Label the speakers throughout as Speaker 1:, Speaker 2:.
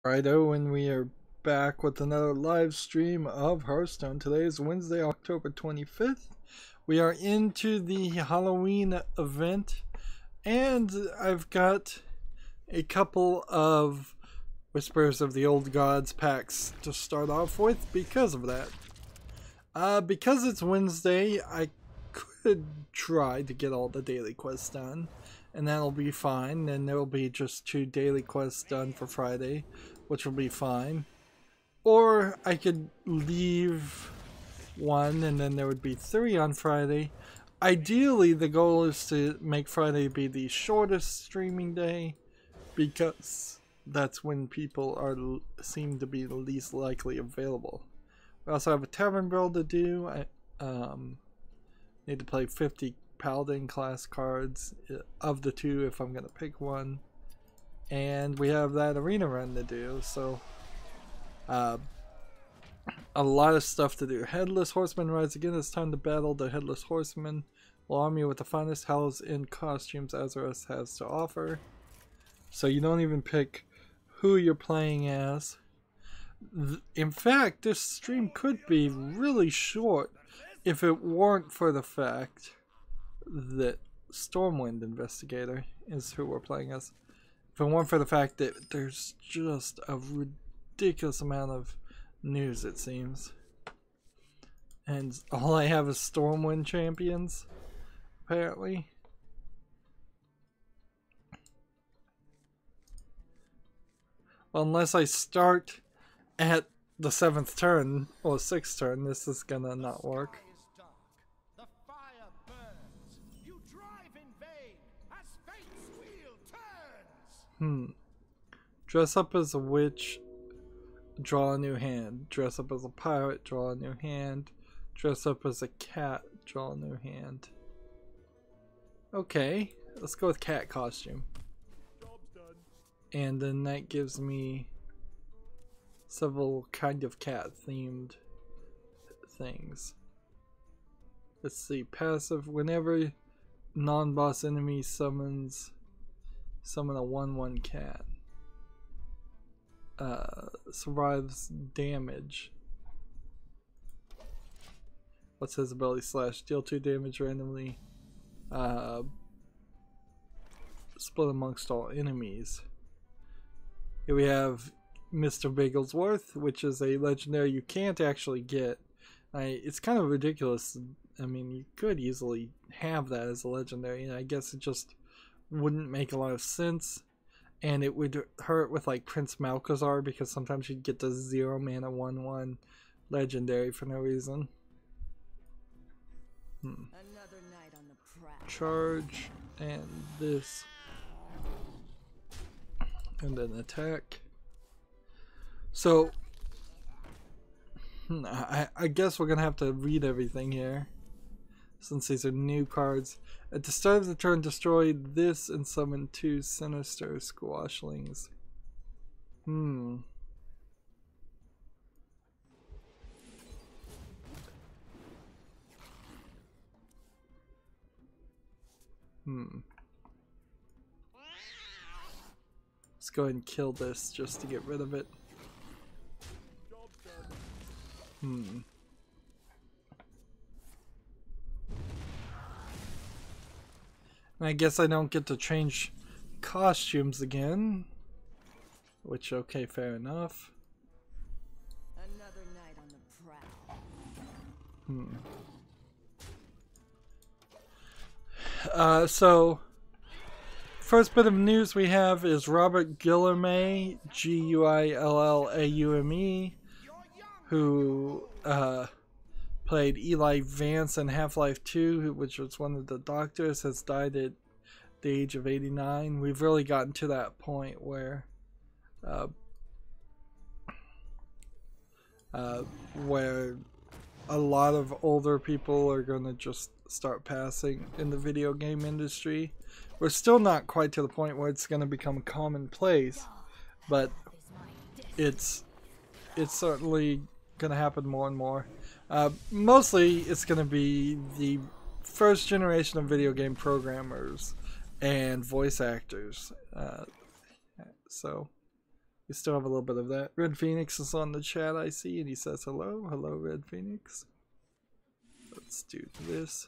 Speaker 1: Rydo, and we are back with another live stream of Hearthstone. Today is Wednesday, October 25th. We are into the Halloween event, and I've got a couple of Whispers of the Old Gods packs to start off with because of that. Because it's Wednesday, I could try to get all the daily quests done, and that'll be fine. Then there will be just 2 daily quests done for Friday, which will be fine. Or I could leave 1 and then there would be 3 on Friday. Ideally, the goal is to make Friday be the shortest streaming day, because that's when people seem to be the least likely available. We also have a tavern build to do. I need to play 50 Paladin class cards of the 2 if I'm going to pick one. And we have that arena run to do, so a lot of stuff to do. Headless Horseman rides again. It's time to battle the Headless Horseman. Will arm you with the finest Hallows-End costumes Azeroth has to offer. So you don't even pick who you're playing as. In fact, this stream could be really short if it weren't for the fact that Stormwind Investigator is who we're playing as. If it weren't for the fact that there's just a ridiculous amount of news, it seems. And all I have is Stormwind champions, apparently. Well, unless I start at the 7th turn or 6th turn, this is gonna not work. Dress up as a witch, draw a new hand. Dress up as a pirate, draw a new hand. Dress up as a cat, draw a new hand. Okay, let's go with cat costume. Job's done. And then that gives me several kind of cat themed things. Let's see, passive, whenever non-boss enemy summon a 1/1 cat. Survives damage. What's his ability? Slash, deal 2 damage randomly. Split amongst all enemies. Here we have Mr. Bigglesworth, which is a legendary you can't actually get. It's kind of ridiculous. I mean, you could easily have that as a legendary, and I guess it just wouldn't make a lot of sense. And it would hurt with like Prince Malchezaar, because sometimes you'd get the 0 mana 1/1 legendary for no reason.
Speaker 2: Another night on the prowl.
Speaker 1: Charge and this, and then attack. So I guess we're gonna have to read everything here, since these are new cards. At the start of the turn, destroy this and summon 2 sinister squashlings. Let's go ahead and kill this just to get rid of it. And I guess I don't get to change costumes again, which, okay, fair enough.
Speaker 2: Another night on the
Speaker 1: prowl. So first bit of news we have is Robert Guillaume, Guillaume, who played Eli Vance in Half-Life 2, which was one of the doctors, has died at the age of 89. We've really gotten to that point where a lot of older people are going to just start passing in the video game industry. We're still not quite to the point where it's going to become commonplace, but it's certainly going to happen more and more. Mostly it's going to be the first generation of video game programmers and voice actors. So We still have a little bit of that. Red Phoenix is on the chat, I see, and he says hello. Hello, Red Phoenix. Let's do this.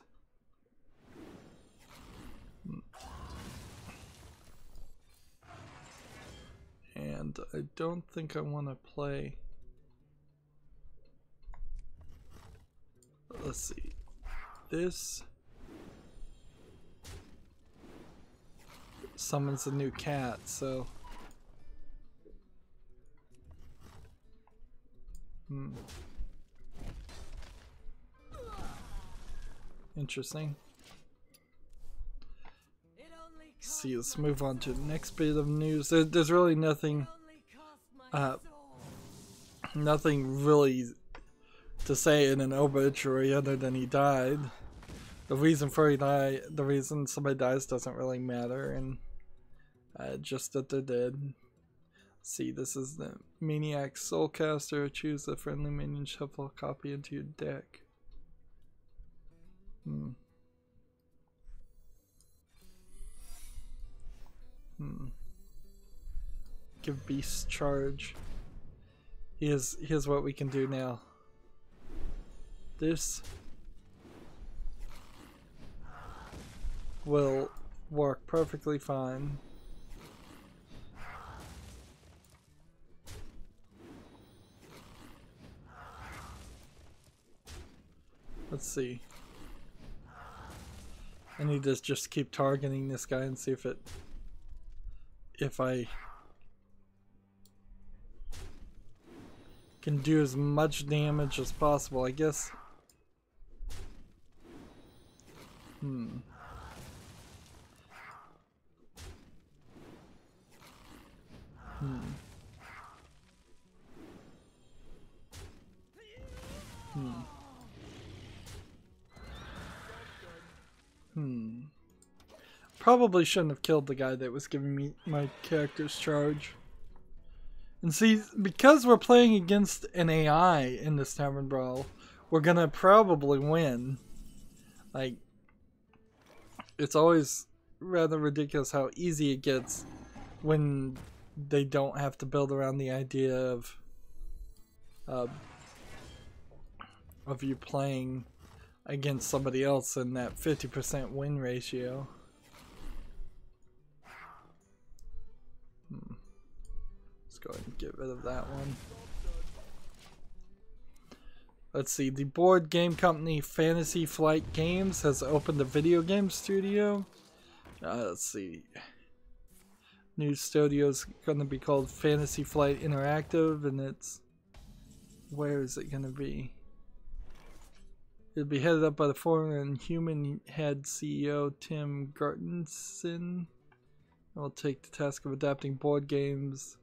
Speaker 1: And I don't think I want to play. Let's see. This summons a new cat, so. Interesting. See, let's move on to the next bit of news. There's really nothing, nothing really to say in an obituary other than he died. The reason for the reason somebody dies doesn't really matter, and just that they're dead. See, this is the Maniac Soulcaster. Choose a friendly minion, shuffle a copy into your deck. Give Beast charge. Here's what we can do now. This will work perfectly fine. Let's see. I need to just keep targeting this guy and see if I can do as much damage as possible, I guess. Probably shouldn't have killed the guy that was giving me my character's charge. And see, because we're playing against an AI in this Tavern Brawl, we're gonna probably win. Like, it's always rather ridiculous how easy it gets when they don't have to build around the idea of you playing against somebody else in that 50% win ratio. Let's go ahead and get rid of that one. Let's see, the board game company Fantasy Flight Games has opened a video game studio. Let's see. New studio is going to be called Fantasy Flight Interactive, and it's... where is it going to be? It'll be headed up by the former and human head CEO Tim Gartenson. Will take the task of adapting board games,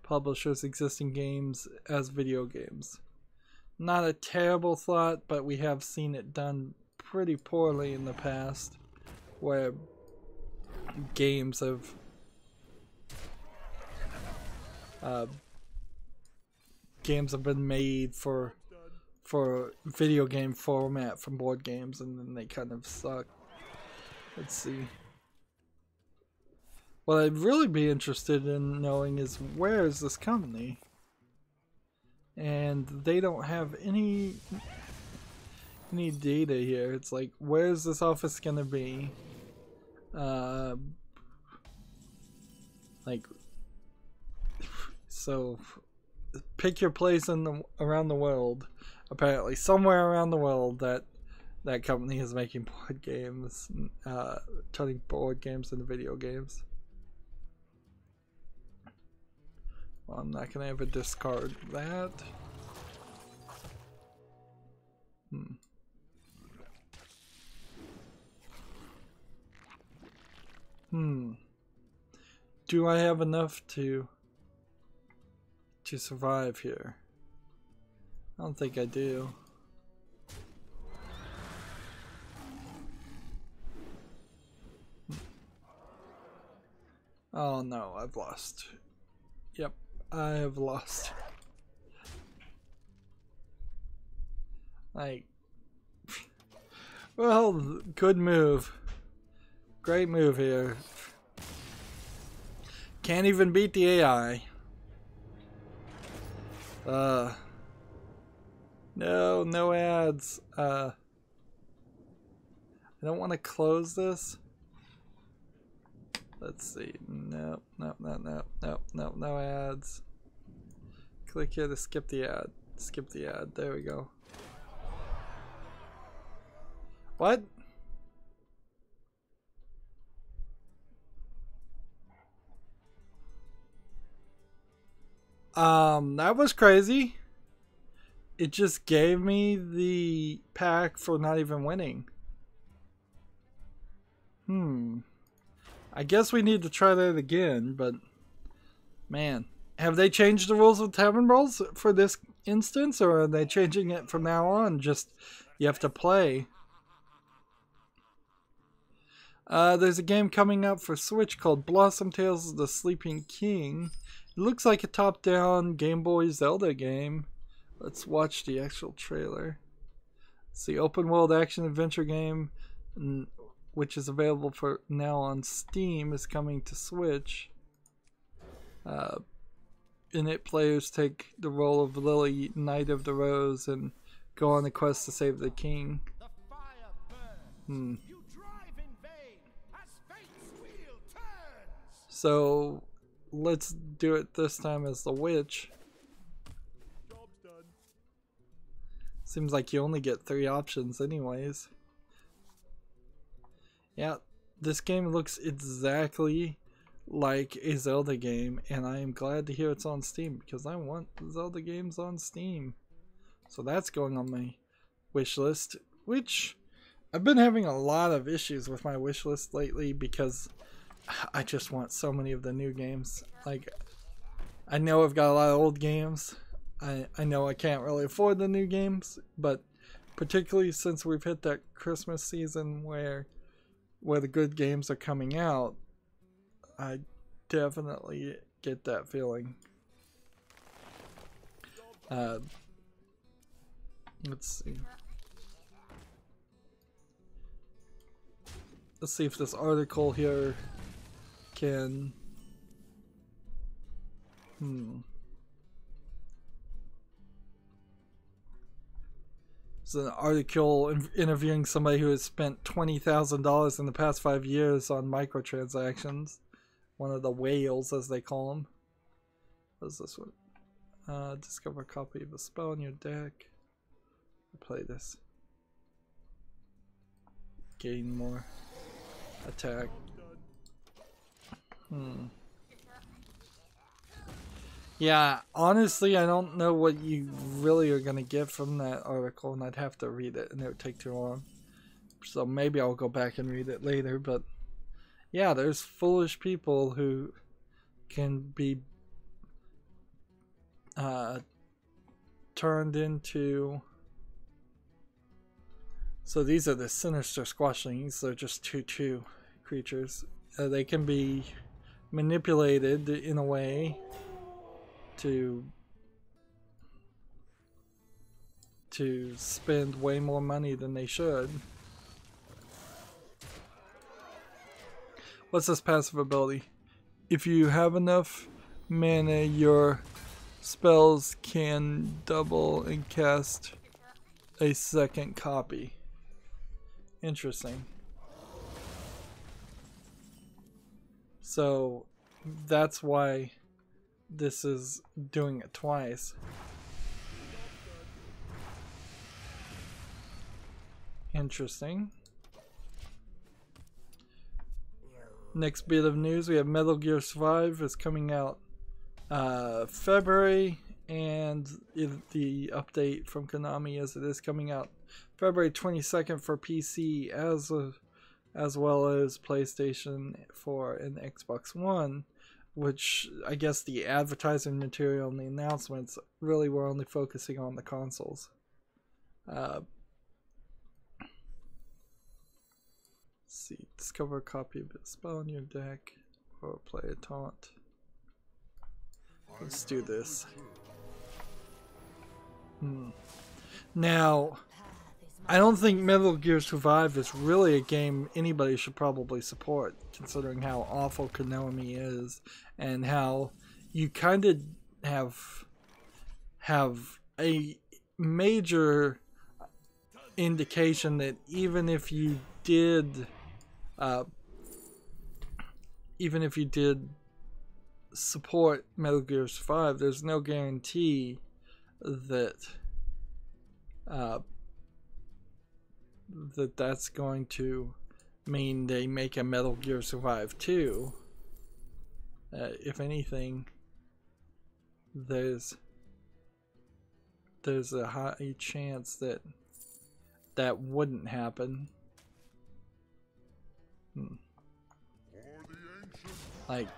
Speaker 1: publishers' existing games as video games. Not a terrible thought, but we have seen it done pretty poorly in the past, where games have been made for video game format from board games, and then they kind of suck. Let's see. What I'd really be interested in knowing is, where is this company? And they don't have any data here. It's like, where's this office gonna be? Like, so pick your place in around the world. Apparently, somewhere around the world that company is making board games, turning board games into video games. Well, I'm not gonna ever discard that. Do I have enough to survive here? I don't think I do. Oh no, I've lost. Yep, I have lost. Like, well, good move. Great move here. Can't even beat the AI. No, no ads. I don't want to close this. Let's see. No, no, no, no, no, no, no ads. Click here to skip the ad. Skip the ad. There we go. What? That was crazy. It just gave me the pack for not even winning. I guess we need to try that again, but man, have they changed the rules of Tavern Brawls for this instance, or are they changing it from now on? Just you have to play. There's a game coming up for Switch called Blossom Tales of the Sleeping King. It looks like a top-down Game Boy Zelda game. Let's watch the actual trailer. It's the open-world action-adventure game, which is available for now on Steam, is coming to Switch. In it, players take the role of Lily, Knight of the Rose, and go on a quest to save the king. So let's do it this time as the witch. Seems like you only get 3 options anyways. Yeah, this game looks exactly like a Zelda game, and I am glad to hear it's on Steam because I want Zelda games on Steam. So that's going on my wish list, which I've been having a lot of issues with my wish list lately because I just want so many of the new games. Like, I know I've got a lot of old games. I know I can't really afford the new games, but particularly since we've hit that Christmas season where the good games are coming out, I definitely get that feeling. Let's see. Let's see if this article here can... It's an article interviewing somebody who has spent $20,000 in the past 5 years on microtransactions. One of the whales, as they call them. What's this one? Discover a copy of a spell in your deck. Play this. Gain more attack. Yeah, honestly, I don't know what you really are going to get from that article, and I'd have to read it, and it would take too long. So maybe I'll go back and read it later, but yeah, there's foolish people who can be turned into... So these are the sinister squashlings. They're just 2/2 creatures. They can be manipulated in a way to spend way more money than they should. What's this passive ability? If you have enough mana, your spells can double and cast a second copy. Interesting. So that's why this is doing it twice. Interesting. Next bit of news, we have Metal Gear Survive is coming out February, and the update from Konami is it is coming out February 22nd for PC as well as PlayStation 4 and Xbox One, which I guess the advertising material and the announcements really were only focusing on the consoles. Let's see, discover a copy of a spell in your deck or play a taunt. Let's do this. Now, I don't think Metal Gear Survive is really a game anybody should probably support, considering how awful Konami is and how you kind of have have a major indication that even if you did support Metal Gear Survive, there's no guarantee that that's going to mean they make a Metal Gear Survive 2. If anything, there's a high chance that that wouldn't happen. Like,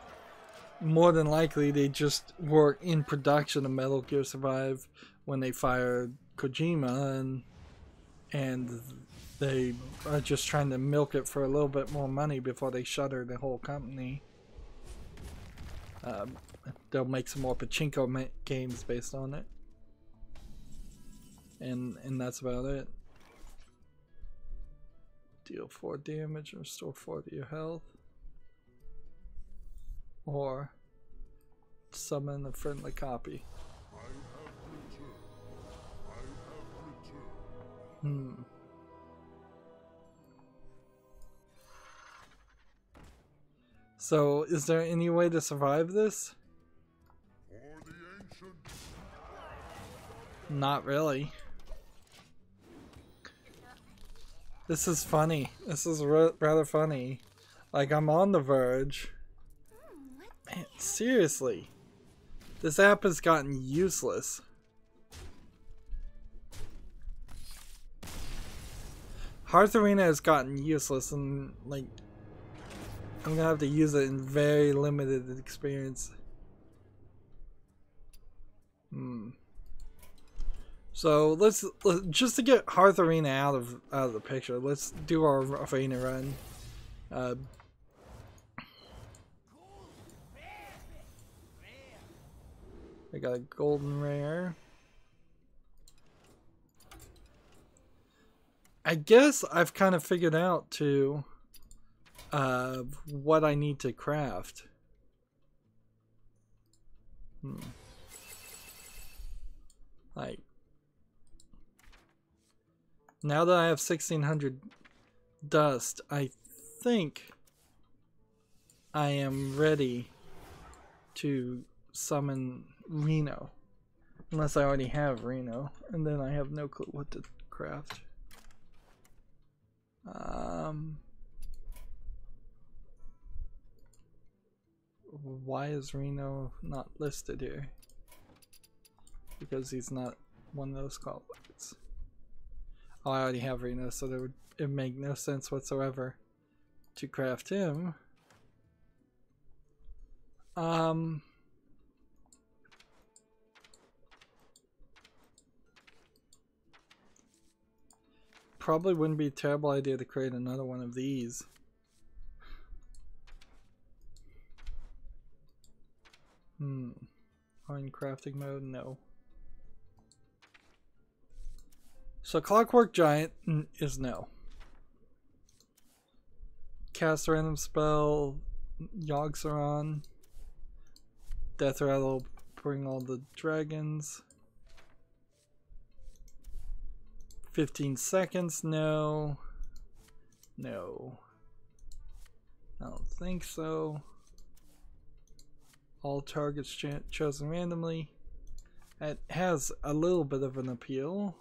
Speaker 1: more than likely they just were in production of Metal Gear Survive when they fired Kojima, and they are just trying to milk it for a little bit more money before they shutter the whole company. They'll make some more pachinko games based on it, and that's about it. Deal 4 damage, restore 4 to your health, or summon a friendly copy. So, is there any way to survive this? Not really. This is funny. This is rather funny. Like, I'm on the verge. Man, seriously. This app has gotten useless. Hearth Arena has gotten useless, and like, I'm gonna have to use it in very limited experience. So let's just to get Hearth Arena out of the picture, let's do our arena run. I got a golden rare. I guess I've kind of figured out too what I need to craft. Like, now that I have 1600 dust, I think I am ready to summon Reno. Unless I already have Reno, and then I have no clue what to craft. Why is Reno not listed here? Because he's not one of those qualifieds. Oh, I already have Reno, so it would make no sense whatsoever to craft him. Probably wouldn't be a terrible idea to create another one of these. On crafting mode, no. So Clockwork Giant is no. Cast a random spell, Yogg-Saron. Death Rattle, bring all the dragons. 15 seconds, no. No. I don't think so. All targets chosen randomly. It has a little bit of an appeal.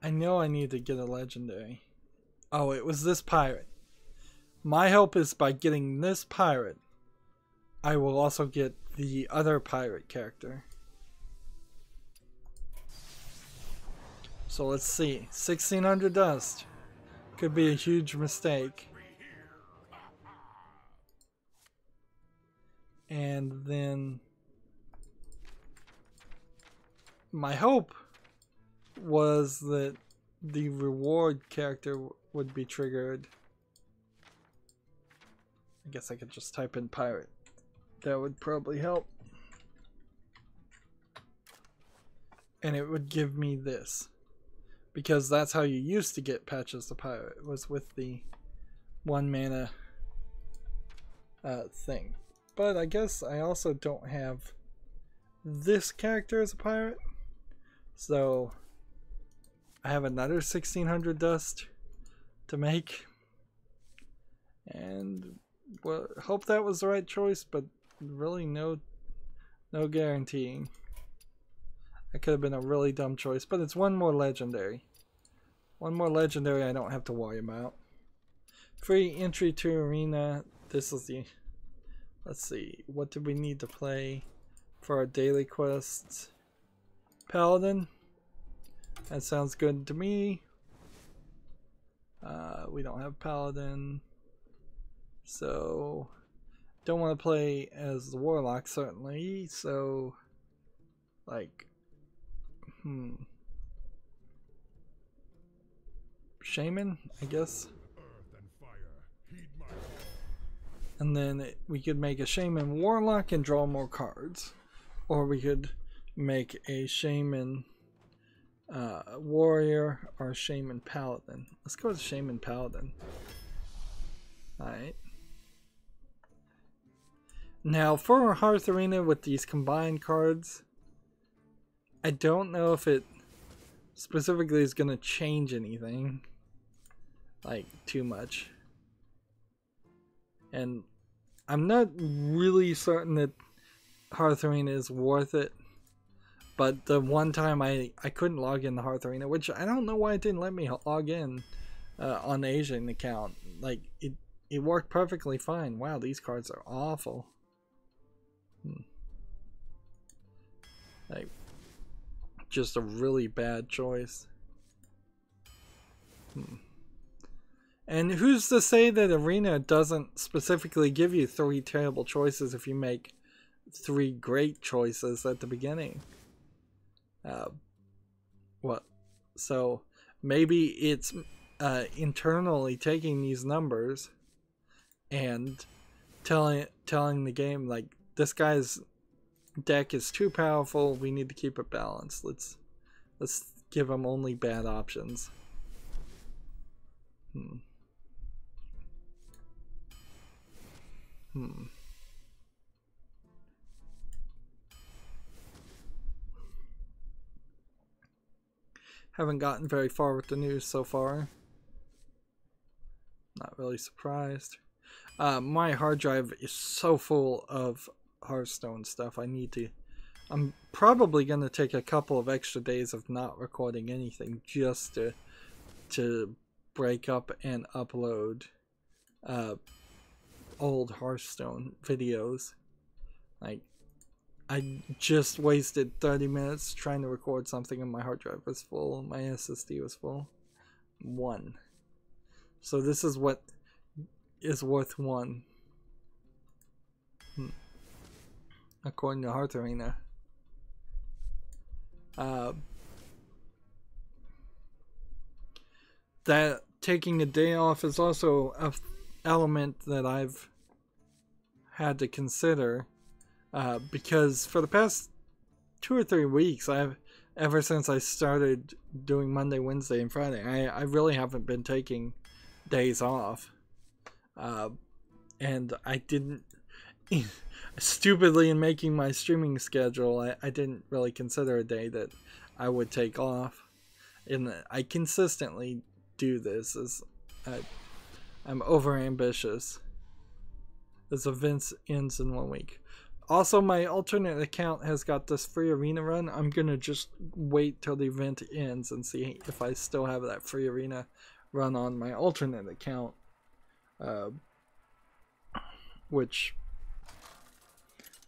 Speaker 1: I know I need to get a legendary. Oh, it was this pirate. My hope is by getting this pirate, I will also get the other pirate character. So let's see. 1600 dust. Could be a huge mistake. And then my hope was that the reward character would be triggered. I guess I could just type in pirate. That would probably help. and it would give me this. Because that's how you used to get Patches the Pirate, was with the 1 mana thing. But I guess I also don't have this character as a pirate. So I have another 1600 dust to make. And well, hope that was the right choice, but really no guaranteeing. That could have been a really dumb choice, but it's one more legendary. One more legendary I don't have to worry about. Free entry to arena. This is the... Let's see. What do we need to play for our daily quests? Paladin. That sounds good to me. We don't have Paladin. So... Don't want to play as the Warlock, certainly. So... Like... Shaman, I guess. And then we could make a Shaman Warlock and draw more cards. Or we could make a Shaman Warrior or Shaman Paladin. Let's go with Shaman Paladin. Alright. Now for Hearth Arena with these combined cards, I don't know if it specifically is going to change anything. Like, too much. And I'm not really certain that Hearth Arena is worth it. But the one time I couldn't log in the Hearth Arena, which I don't know why it didn't let me log in on the Asian account. Like, it worked perfectly fine. Wow, these cards are awful. Like, just a really bad choice. And who's to say that Arena doesn't specifically give you 3 terrible choices if you make 3 great choices at the beginning? So maybe it's internally taking these numbers and telling the game, like, this guy's deck is too powerful, we need to keep it balanced. Let's give him only bad options. Haven't gotten very far with the news so far. Not really surprised. My hard drive is so full of Hearthstone stuff. I'm probably going to take a couple of extra days of not recording anything just to break up and upload old Hearthstone videos. Like, I just wasted 30 minutes trying to record something and my hard drive was full, my SSD was full. 1. So this is what is worth 1. According to Hearth Arena. That taking a day off is also an element that I've had to consider, because for the past 2 or 3 weeks, ever since I started doing Monday, Wednesday, and Friday, I really haven't been taking days off, and I didn't. Stupidly, in making my streaming schedule, I didn't really consider a day that I would take off. And I consistently do this. I'm over ambitious. This event ends in 1 week. Also, my alternate account has got this free arena run. I'm gonna just wait till the event ends and see if I still have that free arena run on my alternate account, which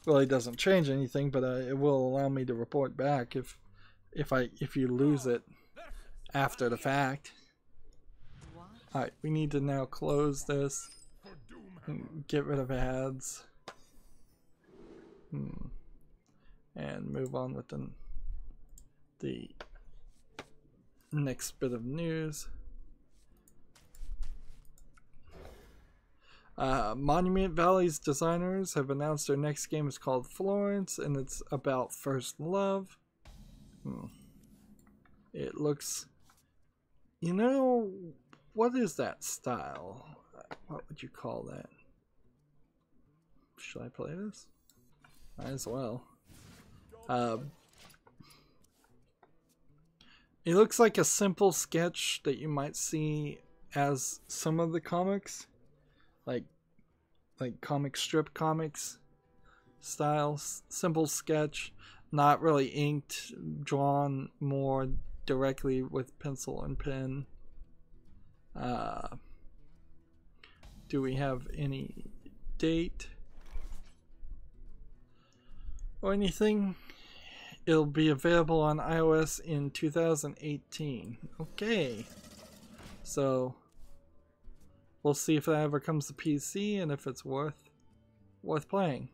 Speaker 1: really doesn't change anything, but it will allow me to report back if you lose it after the fact. Alright, we need to now close this and get rid of ads and move on with the next bit of news. Monument Valley's designers have announced their next game is called Florence, and it's about first love. It looks, you know, what is that style? What would you call that? Should I play this? Might as well. It looks like a simple sketch that you might see as some of the comics, like comic strip comics style, simple sketch, not really inked, drawn more directly with pencil and pen. Do we have any date or anything? It'll be available on iOS in 2018. Okay, so we'll see if that ever comes to PC and if it's worth playing.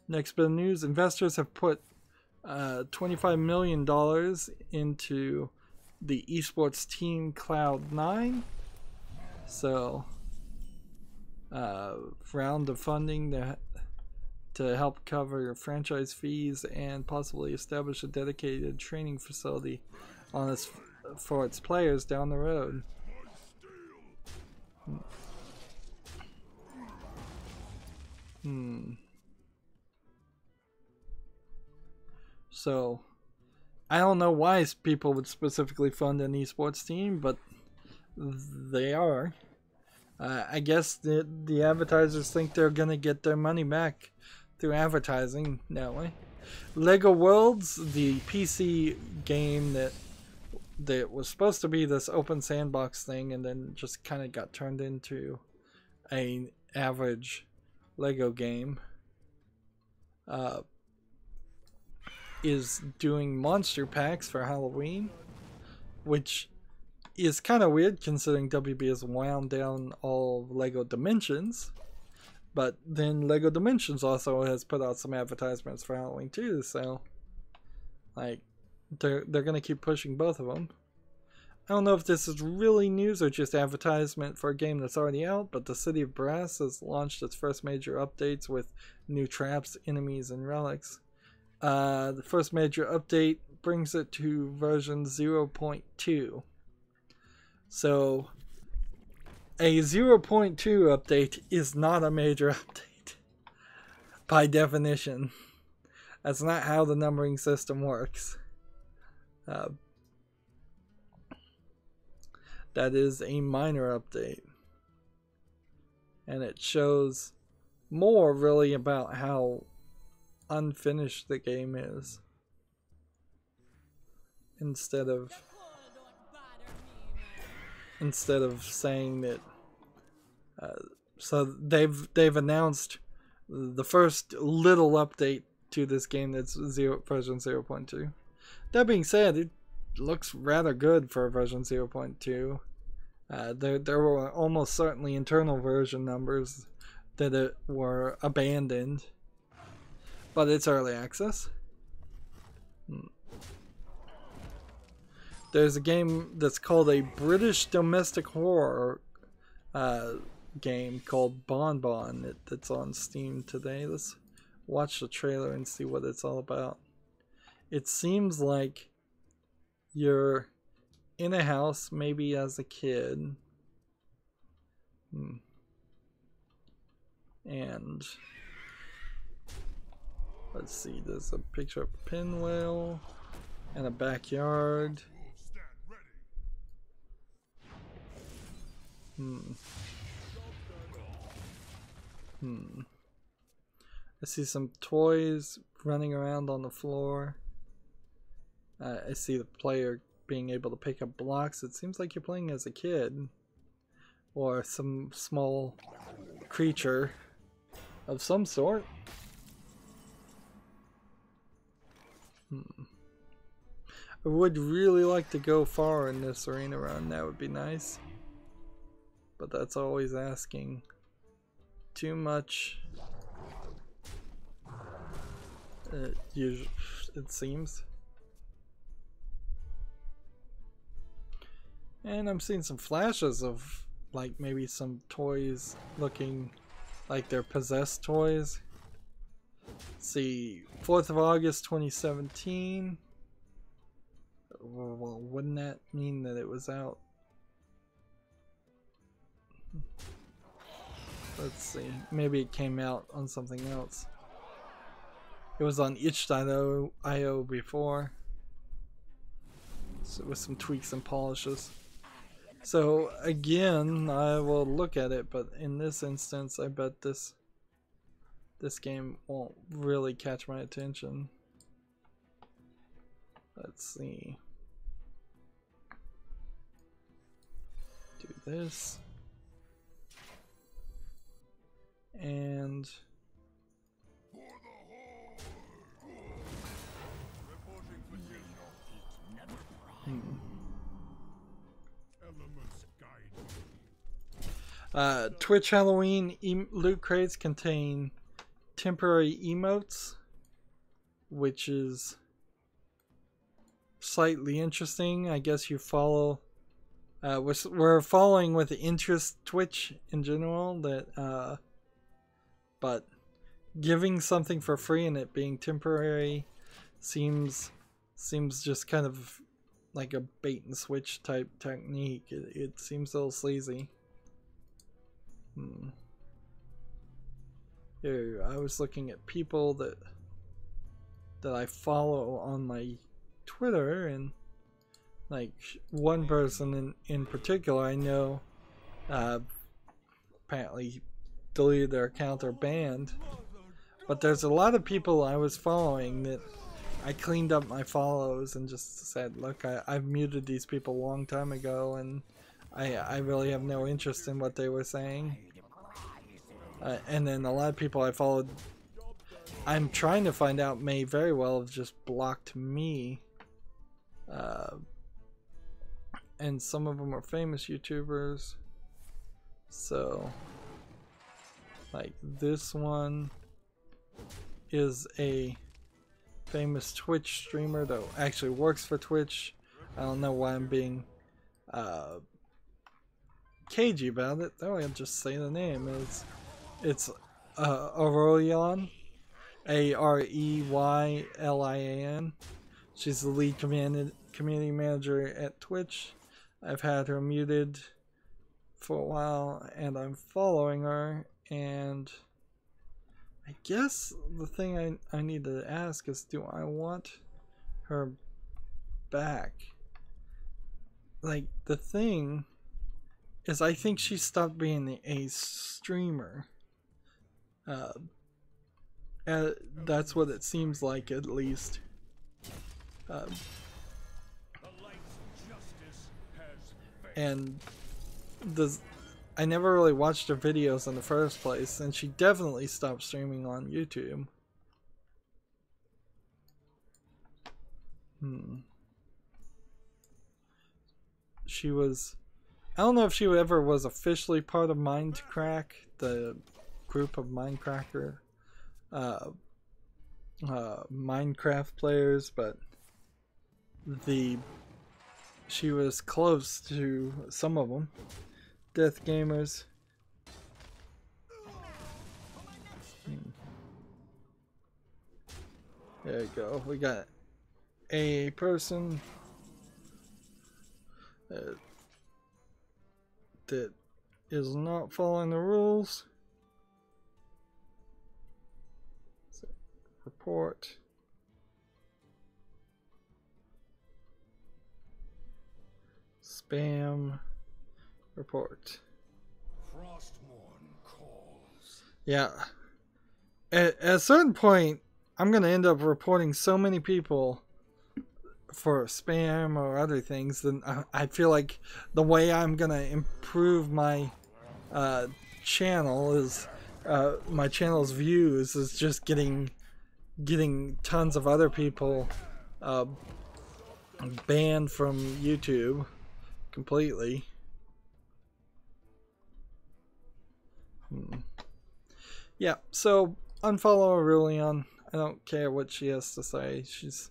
Speaker 1: Next bit of news: investors have put $25 million into the esports team Cloud9. So, round of funding to help cover franchise fees and possibly establish a dedicated training facility for its players down the road. So, I don't know why people would specifically fund an esports team, but they are. I guess the advertisers think they're gonna get their money back through advertising that way. Lego Worlds, the PC game that was supposed to be this open sandbox thing and then just kind of got turned into an average Lego game, is doing monster packs for Halloween, which is kind of weird considering WB has wound down all Lego Dimensions. But then Lego Dimensions also has put out some advertisements for Halloween too, so like they're gonna keep pushing both of them. I don't know if this is really news or just advertisement for a game that's already out, but the City of Brass has launched its first major updates with new traps, enemies, and relics. The first major update brings it to version 0.2. So a 0.2 update is not a major update by definition. That's not how the numbering system works. That is a minor update, and it shows more really about how unfinished the game is instead of saying that. So they've announced the first little update to this game that's version 0.2. That being said, it looks rather good for version 0.2. There were almost certainly internal version numbers that were abandoned, but it's early access. There's a game that's called a British domestic horror game called Bon Bon that's on Steam today. Let's watch the trailer and see what it's all about. It seems like you're in a house, maybe as a kid, and let's see, there's a picture of a pinwheel and a backyard. I see some toys running around on the floor. I see the player being able to pick up blocks. It seems like you're playing as a kid or some small creature of some sort. I would really like to go far in this arena run. That would be nice, but that's always asking too much. It seems. And I'm seeing some flashes of like maybe some toys looking like they're possessed toys. Let's see, 4th of August 2017. Well, wouldn't that mean that it was out? Let's see. Maybe it came out on something else. It was on itch.io before. So with some tweaks and polishes. So again, I will look at it, but in this instance, I bet this game won't really catch my attention. Let's see. Do this. And Twitch Halloween loot crates contain temporary emotes, which is slightly interesting. I guess you follow. We're following with interest Twitch in general, that but giving something for free and it being temporary seems just kind of like a bait and switch type technique. It seems a little sleazy. Here, I was looking at people that I follow on my Twitter, and like one person in particular I know apparently deleted their account or banned, but there's a lot of people I was following that I cleaned up my follows and just said, look, I've muted these people a long time ago, and I really have no interest in what they were saying. And then a lot of people I followed, I'm trying to find out, may very well have just blocked me. And some of them are famous YouTubers. So, like this one is a famous Twitch streamer that actually works for Twitch. I don't know why I'm being cagey about it, though. I'll just say the name. It's Aurelian, Areylian. She's the lead community manager at Twitch. I've had her muted for a while, and I'm following her, and I guess the thing I need to ask is, do I want her back? Like, the thing is, I think she stopped being a streamer. That's what it seems like, at least. And I never really watched her videos in the first place, and she definitely stopped streaming on YouTube. She was, I don't know if she ever was officially part of Mindcrack, the group of Minecraft players, but she was close to some of them. Death Gamers. There you go. We got a person that is not following the rules. So, report. Spam. Report. Yeah. At a certain point, I'm going to end up reporting so many people for spam or other things, then I feel like the way I'm going to improve my channel is my channel's views is just getting tons of other people banned from YouTube completely. Yeah, so unfollow Aurelian. I don't care what she has to say. She's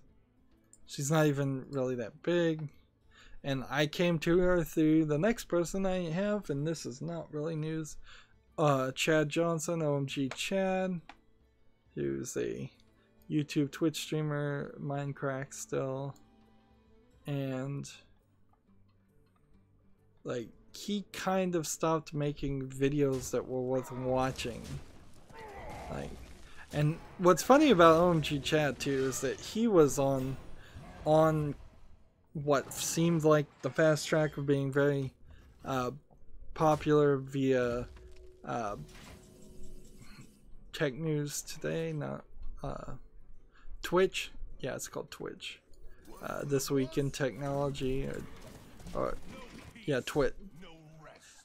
Speaker 1: not even really that big. And I came to her through the next person I have, and this is not really news. Chad Johnson, OMG Chad, who's a YouTube Twitch streamer, Minecraft still. and like he kind of stopped making videos that were worth watching. Like, and what's funny about OMG Chat too is that he was on what seemed like the fast track of being very popular via Tech News Today, not Twitch. Yeah, it's called Twitch. This Week in Technology, or yeah, Twit.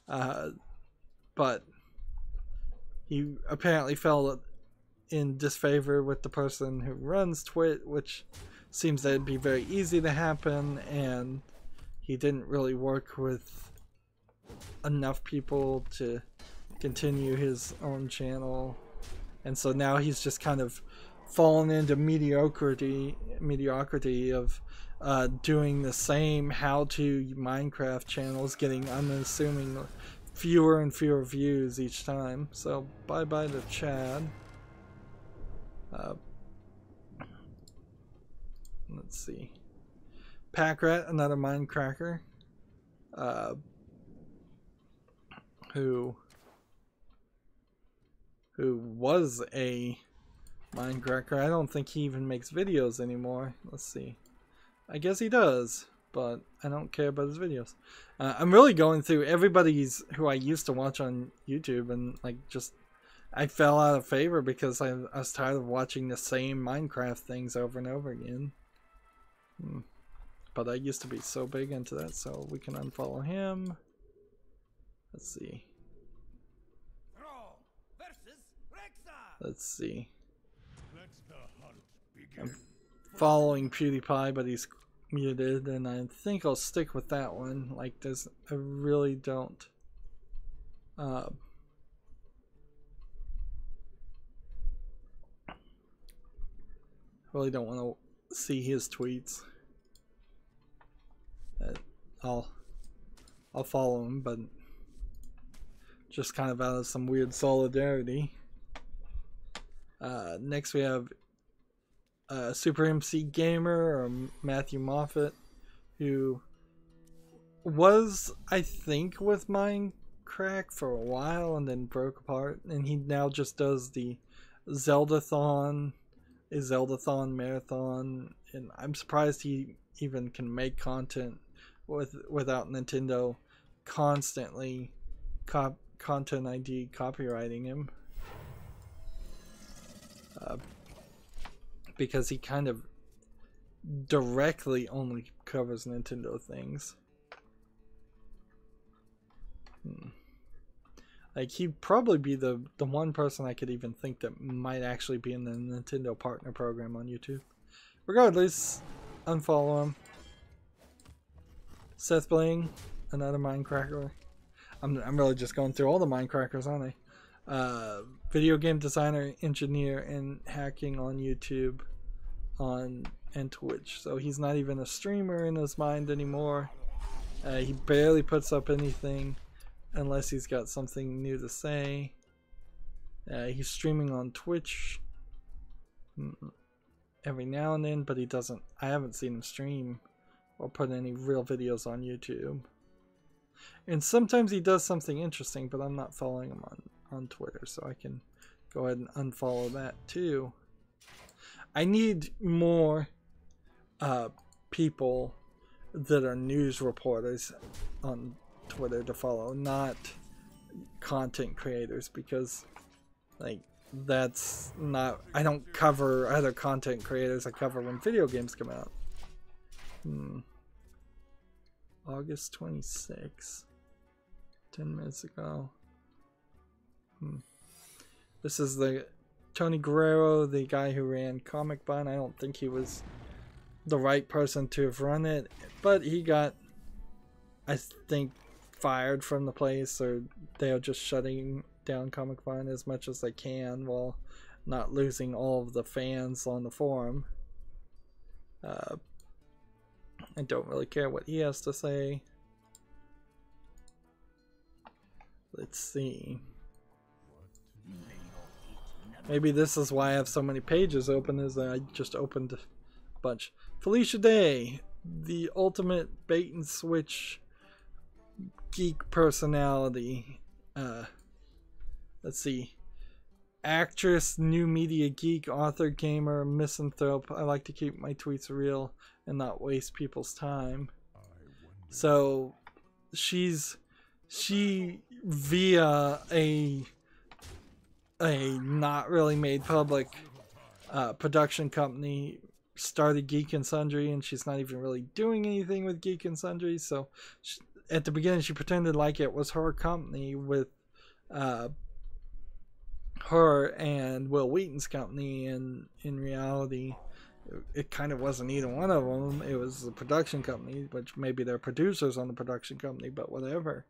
Speaker 1: But he apparently fell in disfavor with the person who runs Twit, which seems that it'd be very easy to happen, and he didn't really work with enough people to continue his own channel, and so now he's just kind of fallen into mediocrity of doing the same how-to Minecraft channels, getting unassuming fewer and fewer views each time. So bye bye to Chad. Let's see, Packrat, another Minecracker, who was a Minecracker. I don't think he even makes videos anymore. Let's see. I guess he does, but I don't care about his videos. I'm really going through everybody's who I used to watch on YouTube, and like just I fell out of favor because I was tired of watching the same Minecraft things over and over again. But I used to be so big into that, so we can unfollow him. Let's see. Let's see. I'm following PewDiePie, but he's muted, and I think I'll stick with that one. Like, I really don't. Really don't want to see his tweets. I'll follow him, but just kind of out of some weird solidarity. Next we have Super MC Gamer, or Matthew Moffat, who was, I think, with Minecraft for a while and then broke apart, and he now just does the Zeldathon, a Zeldathon marathon, and I'm surprised he even can make content without Nintendo constantly Content ID copywriting him. Because he kind of directly only covers Nintendo things. Like, he'd probably be the one person I could even think that might actually be in the Nintendo partner program on YouTube. Regardless, unfollow him. Seth Bling, another Minecracker. I'm really just going through all the Minecrackers, aren't I? Video game designer, engineer, and hacking on YouTube and Twitch. So he's not even a streamer in his mind anymore. He barely puts up anything unless he's got something new to say. He's streaming on Twitch every now and then, but I haven't seen him stream or put any real videos on YouTube. And sometimes he does something interesting, but I'm not following him on Twitter, so I can go ahead and unfollow that too. I need more people that are news reporters on Twitter to follow, not content creators, because like that's not, I don't cover other content creators. I cover when video games come out. August 26th, 10 minutes ago. This is the Tony Guerrero, the guy who ran Comic Bun. I don't think he was the right person to have run it, but he got, I think, fired from the place, or they're just shutting down Comic Bun as much as they can while not losing all of the fans on the forum. I don't really care what he has to say. Let's see. Maybe this is why I have so many pages open, is that I just opened a bunch. Felicia Day, the ultimate bait and switch geek personality. Let's see. Actress, new media geek, author, gamer, misanthrope. I like to keep my tweets real and not waste people's time. So she via a not really made public production company started Geek and Sundry, and she's not even really doing anything with Geek and Sundry. So at the beginning she pretended like it was her company with her and Will Wheaton's company, and in reality it kind of wasn't either one of them. It was the production company, which maybe they're producers on the production company, but whatever.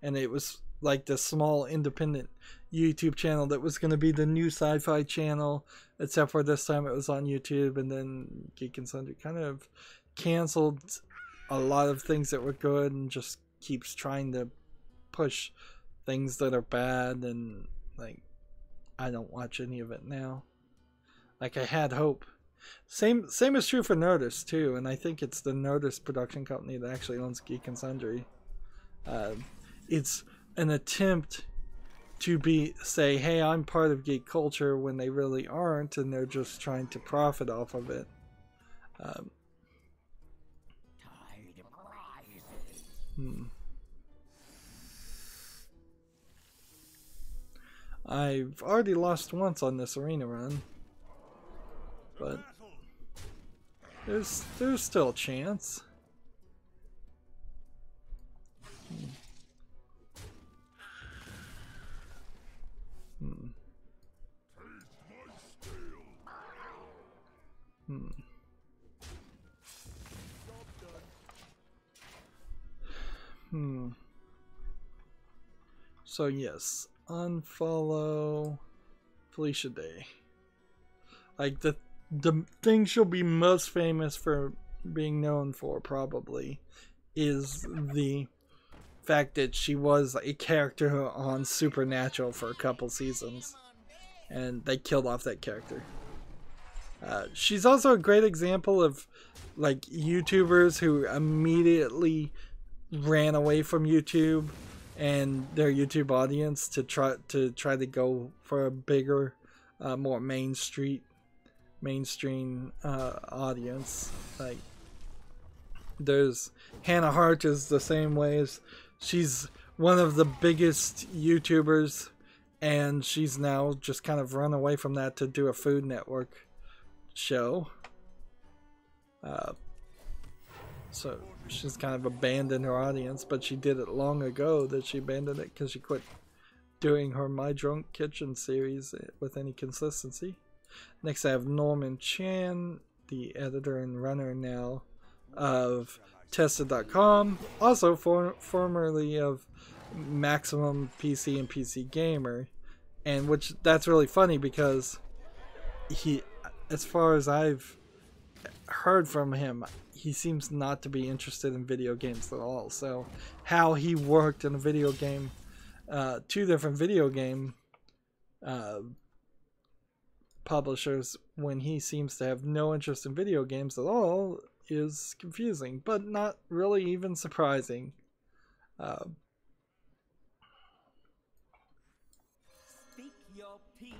Speaker 1: And it was like this small independent YouTube channel that was going to be the new sci-fi channel, except for this time it was on YouTube. And then Geek and Sundry kind of canceled a lot of things that were good and just keeps trying to push things that are bad, and like I don't watch any of it now. Like I had hope. Same is true for Nerdist too, and I think it's the Nerdist production company that actually owns Geek and Sundry. It's an attempt to say, hey, I'm part of geek culture, when they really aren't, and they're just trying to profit off of it. I've already lost once on this arena run, but there's still a chance. So yes, unfollow Felicia Day. Like the thing she'll be most famous for being known for probably is the fact that she was a character on Supernatural for a couple seasons, and they killed off that character. She's also a great example of like YouTubers who immediately ran away from YouTube and their YouTube audience to try to go for a bigger, more mainstream audience. Like there's Hannah Hart is the same way. As she's one of the biggest YouTubers, and she's now just kind of run away from that to do a Food Network show. So she's kind of abandoned her audience, but she did it long ago that she abandoned it because she quit doing her My Drunk Kitchen series with any consistency. Next I have Norman Chan, the editor and runner now of Tested.com, also formerly of Maximum PC and PC Gamer, and which that's really funny because he, as far as I've heard from him, he seems not to be interested in video games at all. So how he worked in a video game, two different video game publishers, when he seems to have no interest in video games at all, is confusing, but not really even surprising.
Speaker 3: Speak your peace.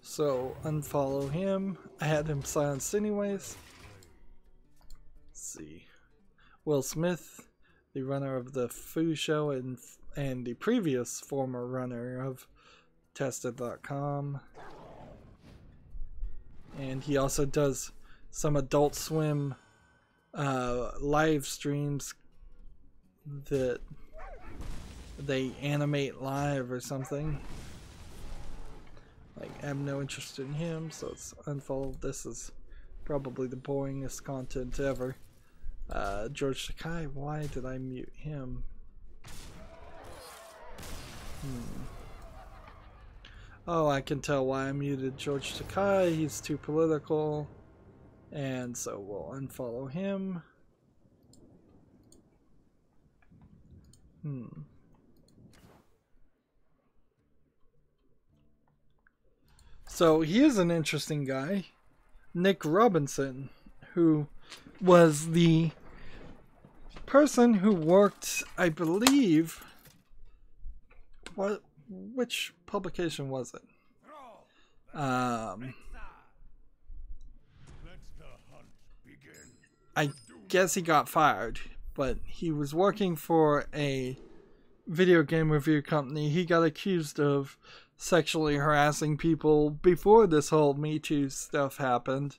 Speaker 1: So unfollow him. I had him silenced anyways. Let's see. Will Smith, the runner of the Foo Show and the previous former runner of Tested.com. And he also does some Adult Swim live streams that they animate live or something. Like, I have no interest in him, so it's unfollowed. This is probably the boringest content ever. George Takei, why did I mute him? Oh, I can tell why I muted George Takei. He's too political. And so we'll unfollow him. So he is an interesting guy, Nick Robinson, who was the person who worked, I believe, which publication was it? I guess he got fired, but he was working for a video game review company. He got accused of sexually harassing people before this whole Me Too stuff happened,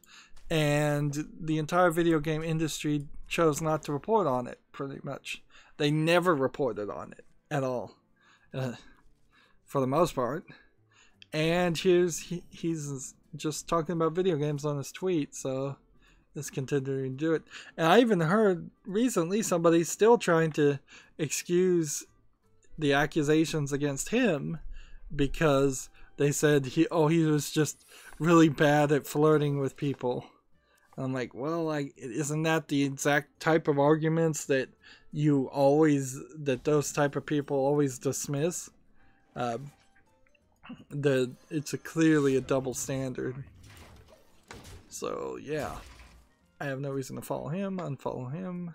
Speaker 1: and the entire video game industry chose not to report on it, pretty much. They never reported on it at all, for the most part. And he's just talking about video games on his tweet, so is continuing to do it. And I even heard recently somebody still trying to excuse the accusations against him because they said he was just really bad at flirting with people. I'm like, well, isn't that the exact type of arguments that those type of people always dismiss? It's clearly a double standard. So yeah, I have no reason to follow him, unfollow him.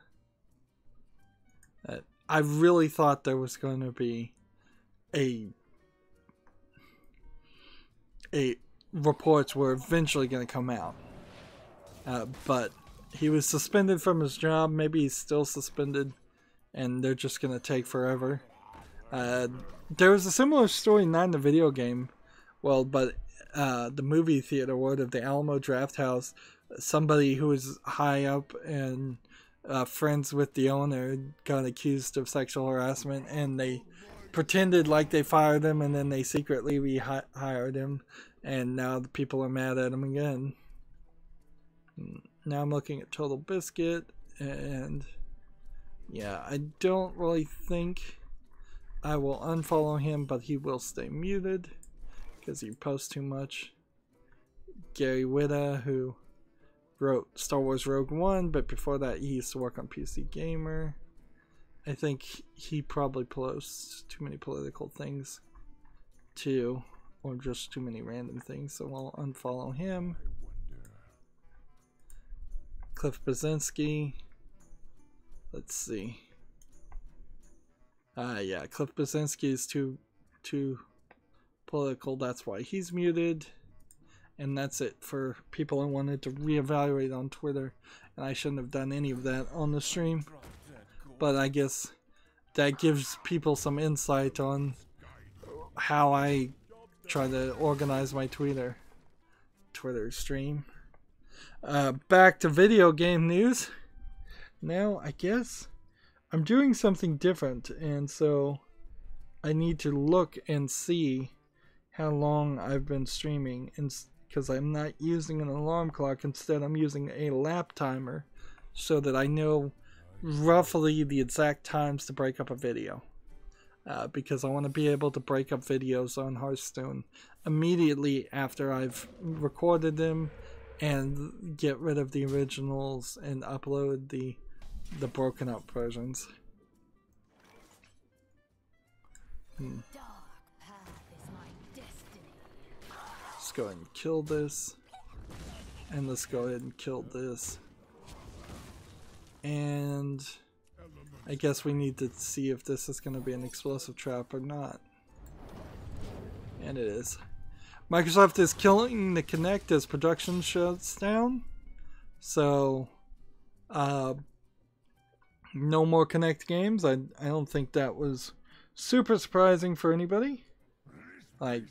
Speaker 1: I really thought there was going to be reports were eventually going to come out. But he was suspended from his job. Maybe he's still suspended, and they're just going to take forever. There was a similar story, not in the video game, but the movie theater world of the Alamo Drafthouse. Somebody who was high up and friends with the owner got accused of sexual harassment, and they pretended like they fired him, and then they secretly rehired him, and now the people are mad at him again. Now I'm looking at Total Biscuit, and yeah, I don't really think I will unfollow him, but he will stay muted because he posts too much. Gary Whitta, who wrote Star Wars Rogue One, but before that he used to work on PC Gamer. I think he probably posts too many political things too, or just too many random things, so I'll unfollow him. Cliff Brzezinski. Let's see. Yeah, Cliff Brzezinski is too political, that's why he's muted. And that's it for people I wanted to reevaluate on Twitter. And I shouldn't have done any of that on the stream. But I guess that gives people some insight on how I try to organize my Twitter stream. Back to video game news. Now, I guess I'm doing something different. And so I need to look and see how long I've been streaming. And because I'm not using an alarm clock, instead I'm using a lap timer so that I know roughly the exact times to break up a video. Because I want to be able to break up videos on Hearthstone immediately after I've recorded them and get rid of the originals and upload the broken up versions. Let's go ahead and kill this, and let's go ahead and kill this, and I guess we need to see if this is going to be an explosive trap or not, and it is. Microsoft is killing the Kinect as production shuts down, so no more Kinect games. I don't think that was super surprising for anybody. Like,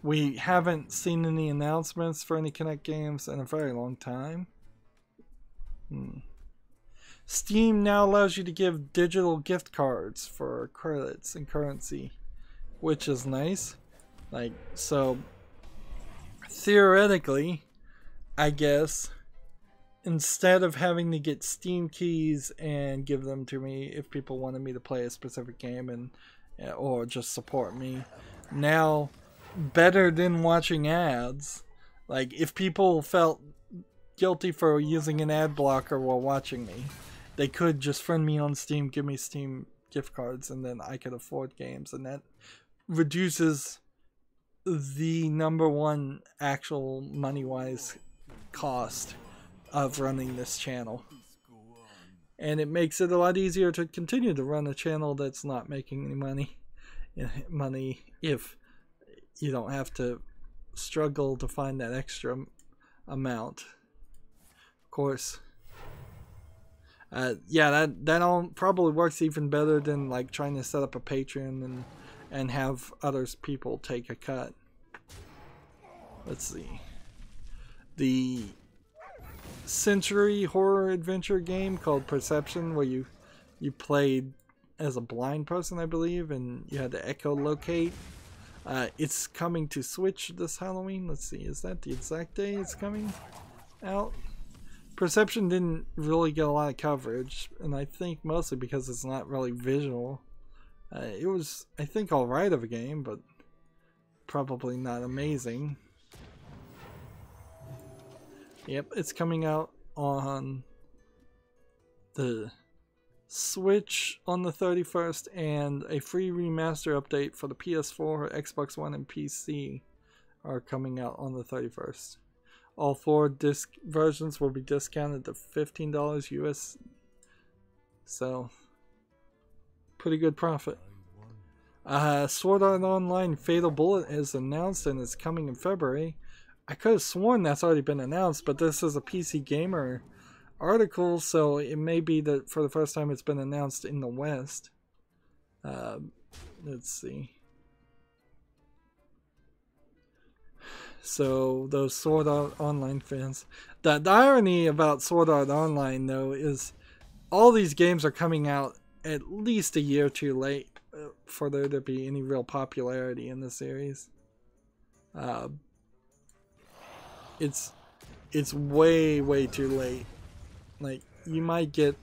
Speaker 1: we haven't seen any announcements for any Kinect games in a very long time. Steam now allows you to give digital gift cards for credits and currency, which is nice. Like, so theoretically, I guess, instead of having to get Steam keys and give them to me if people wanted me to play a specific game and or just support me, now better than watching ads. Like, if people felt guilty for using an ad blocker while watching me, they could just friend me on Steam, give me Steam gift cards, and then I could afford games, and that reduces the #1 actual money-wise cost of running this channel. And it makes it a lot easier to continue to run a channel that's not making any money if you don't have to struggle to find that extra amount. Of course, yeah, that all probably works even better than like trying to set up a Patreon and have people take a cut. Let's see. The century horror adventure game called Perception, where you played as a blind person, I believe, and you had to echolocate. It's coming to Switch this Halloween. Let's see, is that the exact day it's coming out? Perception didn't really get a lot of coverage, and I think mostly because it's not really visual. It was, I think, alright of a game, but probably not amazing. Yep, it's coming out on the Switch on the 31st, and a free remaster update for the PS4, Xbox One, and PC are coming out on the 31st. All 4 disc versions will be discounted to $15 US, so pretty good profit. Sword Art Online Fatal Bullet is announced and is coming in February. I could have sworn that's already been announced, but this is a PC Gamer article, so it may be that for the first time it's been announced in the West. Let's see. So those Sword Art Online fans, the irony about Sword Art Online though is all these games are coming out at least a year too late for there to be any real popularity in the series. It's way too late. Like, you might get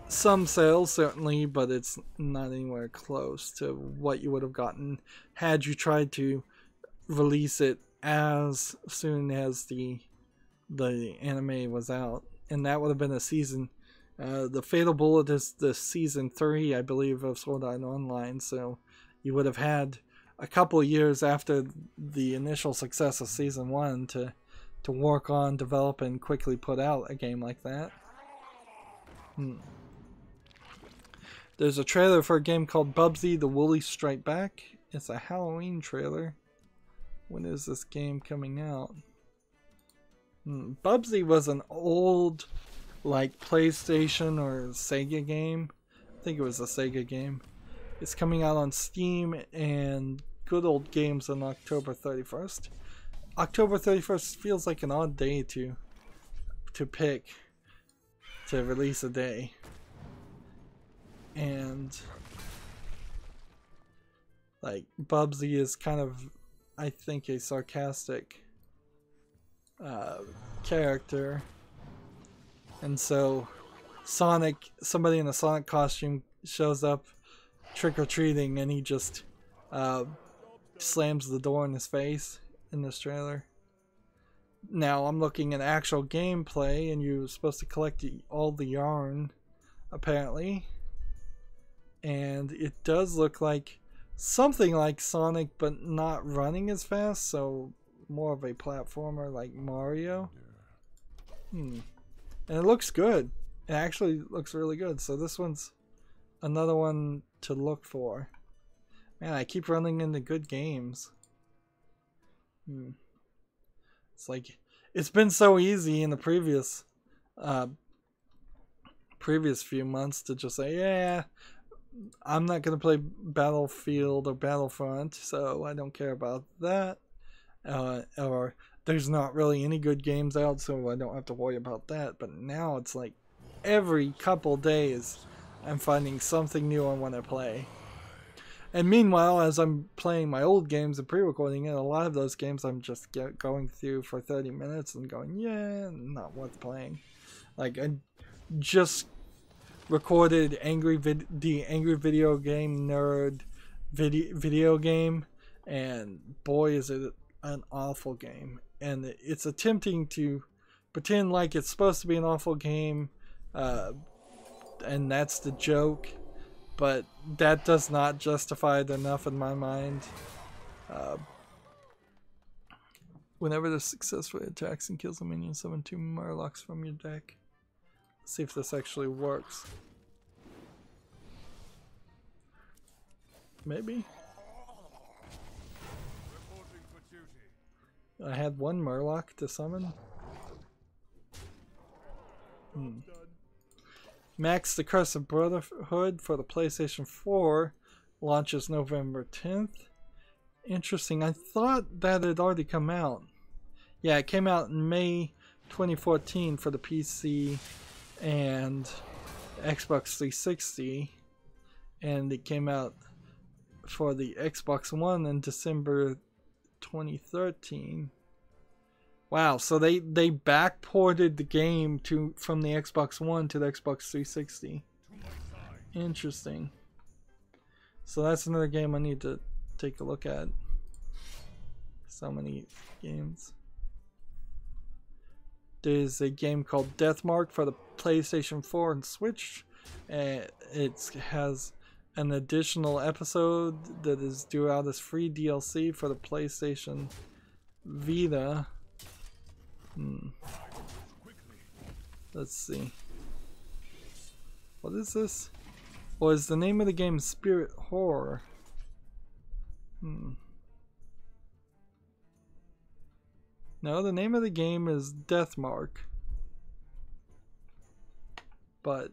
Speaker 1: some sales certainly, but it's not anywhere close to what you would have gotten had you tried to release it as soon as the anime was out, and that would have been a season. The Fatal Bullet is the season 3, I believe, of Sword Art Online, so you would have had a couple of years after the initial success of season 1 to work on, develop, and quickly put out a game like that. There's a trailer for a game called Bubsy the Woolly Strike Back. It's a Halloween trailer. When is this game coming out? Bubsy was an old, like, PlayStation or Sega game. I think it was a Sega game. It's coming out on Steam and Good Old Games on October 31st. October 31st feels like an odd day to pick to release a day. And like, Bubsy is kind of, I think, a sarcastic character, and so somebody in a Sonic costume shows up trick-or-treating, and he just slams the door in his face in this trailer. Now I'm looking at actual gameplay, and you're supposed to collect all the yarn, apparently, and it does look like something like Sonic, but not running as fast, so more of a platformer like Mario. And it looks good. It actually looks really good, so this one's another one to look for. Man, I keep running into good games. It's like, it's been so easy in the previous few months to just say, yeah, I'm not going to play Battlefield or Battlefront, so I don't care about that. Or there's not really any good games out, so I don't have to worry about that. But now it's like every couple days I'm finding something new I want to play. And meanwhile, as I'm playing my old games and pre-recording it, a lot of those games I'm just going through for 30 minutes and going, yeah, not worth playing. Like, I just recorded the Angry Video Game Nerd video game, and boy is it an awful game. And it's attempting to pretend like it's supposed to be an awful game, and that's the joke, but that does not justify it enough in my mind. Whenever this successfully attacks and kills a minion, summon 2 Murlocs from your deck. Let's see if this actually works. Maybe. I had 1 Murloc to summon. Max the Curse of Brotherhood for the PlayStation 4 launches November 10th. Interesting. I thought that had already come out. Yeah, it came out in May 2014 for the PC and Xbox 360, and it came out for the Xbox One in December 2013. Wow, so they backported the game from the Xbox One to the Xbox 360. Interesting. So that's another game I need to take a look at. So many games. There's a game called Deathmark for the PlayStation 4 and Switch. It has an additional episode that is due out as free DLC for the PlayStation Vita. Let's see. What is this? Well, is the name of the game Spirit Horror? No, the name of the game is Deathmark. But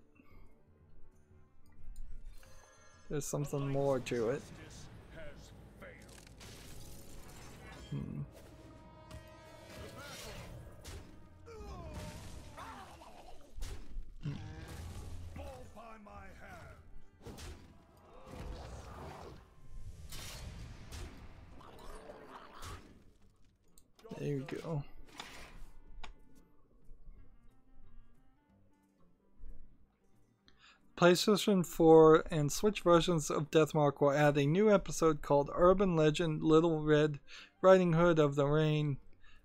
Speaker 1: there's something more to it. There you go. PlayStation 4 and Switch versions of Deathmark will add a new episode called Urban Legend Little Red Riding Hood of the Rain,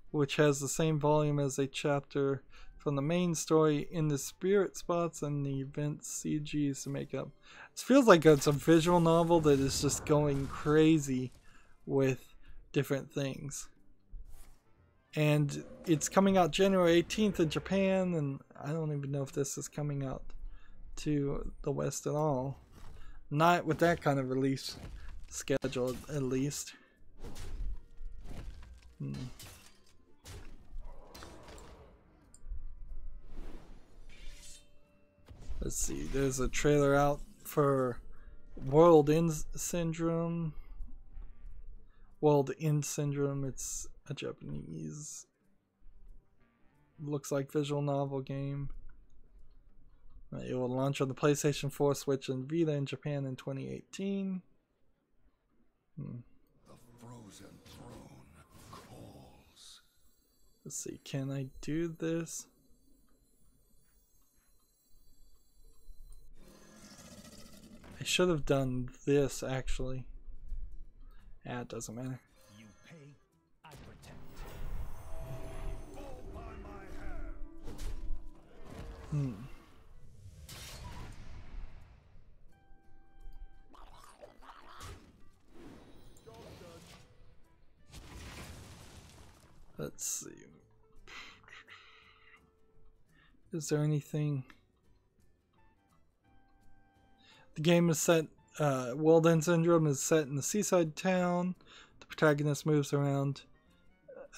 Speaker 1: which has the same volume as a chapter from the main story in the spirit spots and the event CGs to make up. It feels like it's a visual novel that is just going crazy with different things. And it's coming out January 18th in Japan, and I don't even know if this is coming out to the West at all. Not with that kind of release schedule, at least. Let's see, there's a trailer out for World End Syndrome. World End Syndrome, it's a Japanese, looks like visual novel game. It will launch on the PlayStation 4, Switch, and Vita in Japan in 2018. The frozen throne calls. Let's see, can I do this? I should have done this actually. Ah, it doesn't matter.
Speaker 3: You pay, I protect.
Speaker 1: Let's see. Is there anything? The game is set, World End Syndrome is set in the seaside town. The protagonist moves around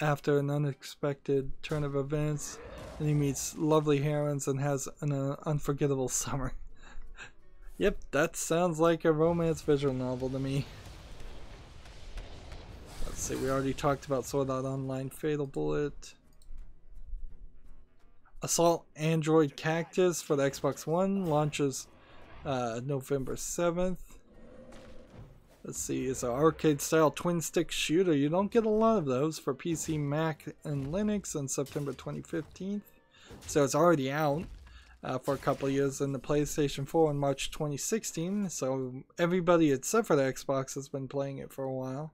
Speaker 1: after an unexpected turn of events, and he meets lovely herons and has an unforgettable summer. Yep, that sounds like a romance visual novel to me. Let's see, we already talked about Sword Art Online Fatal Bullet. Assault Android Cactus for the Xbox One launches November 7th. Let's see, it's an arcade style twin stick shooter. You don't get a lot of those for PC, Mac, and Linux on September 2015. So it's already out for a couple of years in the PlayStation 4 in March 2016. So everybody except for the Xbox has been playing it for a while.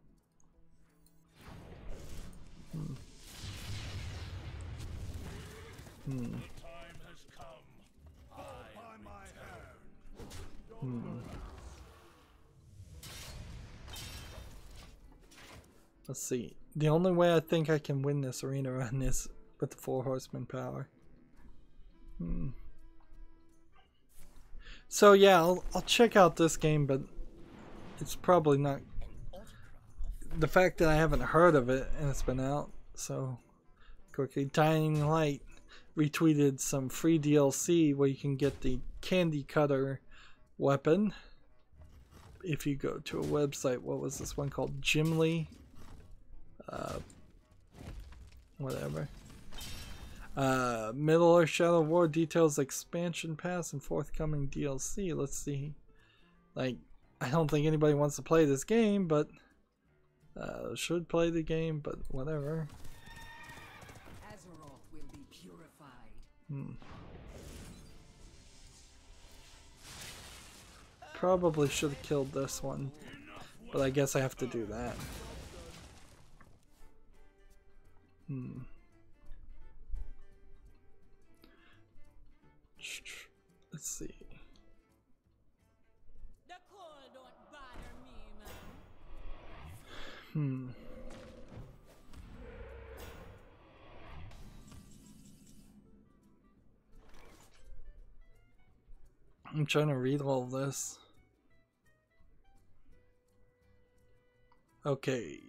Speaker 1: Let's see. the only way I think I can win this arena run is with the 4 horseman power. So yeah, I'll check out this game, but it's probably not. The fact that I haven't heard of it and it's been out so quickly. Dying Light retweeted some free DLC where you can get the candy cutter weapon if you go to a website. What was this one called? Gimli? Whatever. Middle Earth Shadow War details expansion pass and forthcoming DLC. Let's see. Like, I don't think anybody wants to play this game, but should play the game, but whatever.
Speaker 2: Azeroth will be purified.
Speaker 1: Probably should have killed this one, but I guess I have to do that. Let's see.
Speaker 2: The cold don't bother me, man.
Speaker 1: I'm trying to read all of this. Okay.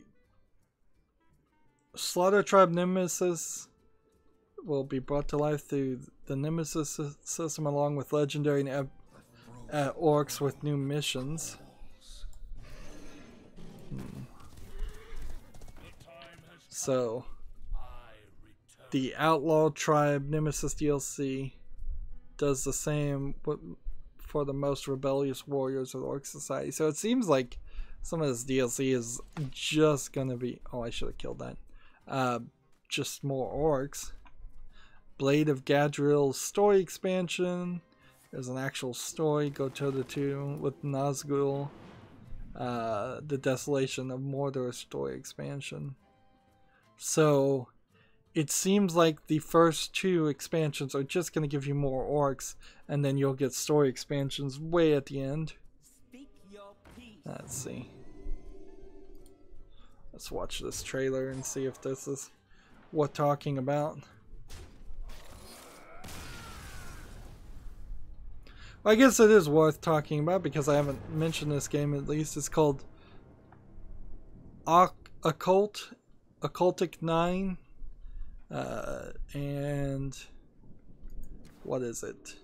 Speaker 1: Slaughter Tribe Nemesis will be brought to life through the Nemesis system along with legendary orcs with new missions. So, the Outlaw Tribe Nemesis DLC does the same for the most rebellious warriors of the Orc Society. So it seems like some of this DLC is just gonna be... Oh, I should have killed that. Just more orcs. Blade of Gadriel's story expansion. There's an actual story. Go toe-to-toe with Nazgul. The Desolation of Mordor story expansion. So it seems like the first 2 expansions are just going to give you more orcs, and then you'll get story expansions way at the end. Let's see. Let's watch this trailer and see if this is what talking about. I guess it is worth talking about because I haven't mentioned this game at least. It's called Occultic 9. And what is it?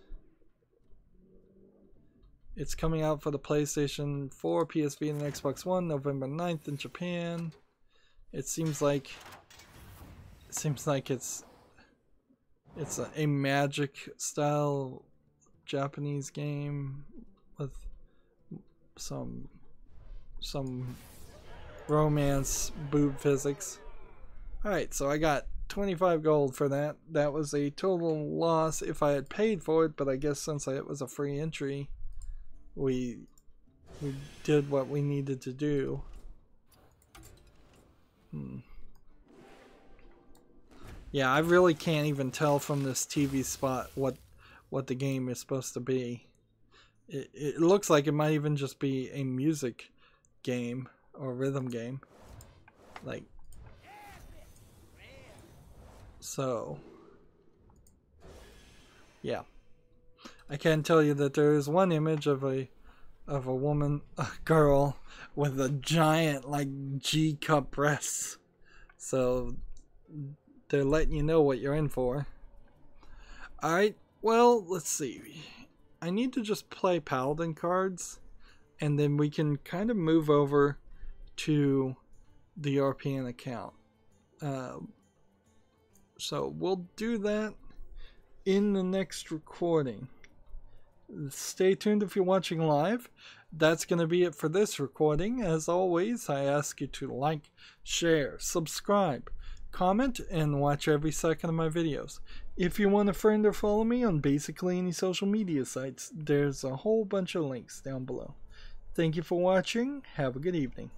Speaker 1: It's coming out for the PlayStation 4, PSV, and Xbox One November 9th in Japan. It seems like it's a magic style Japanese game with some romance boob physics. Alright, so I got 25 gold for that. That was a total loss if I had paid for it, but I guess since it was a free entry, we did what we needed to do. Yeah, I really can't even tell from this TV spot what the game is supposed to be. It looks like it might even just be a music game or rhythm game. Like, so yeah, I can tell you that there is one image of a woman, a girl with a giant like G cup breasts. So they're letting you know what you're in for. Alright, well, let's see. I need to just play Paladin cards, and then we can kind of move over to the European account. So we'll do that in the next recording. Stay tuned if you're watching live. That's going to be it for this recording. As always, I ask you to like, share, subscribe, comment, and watch every second of my videos. If you want to friend or follow me on basically any social media sites, there's a whole bunch of links down below. Thank you for watching. Have a good evening.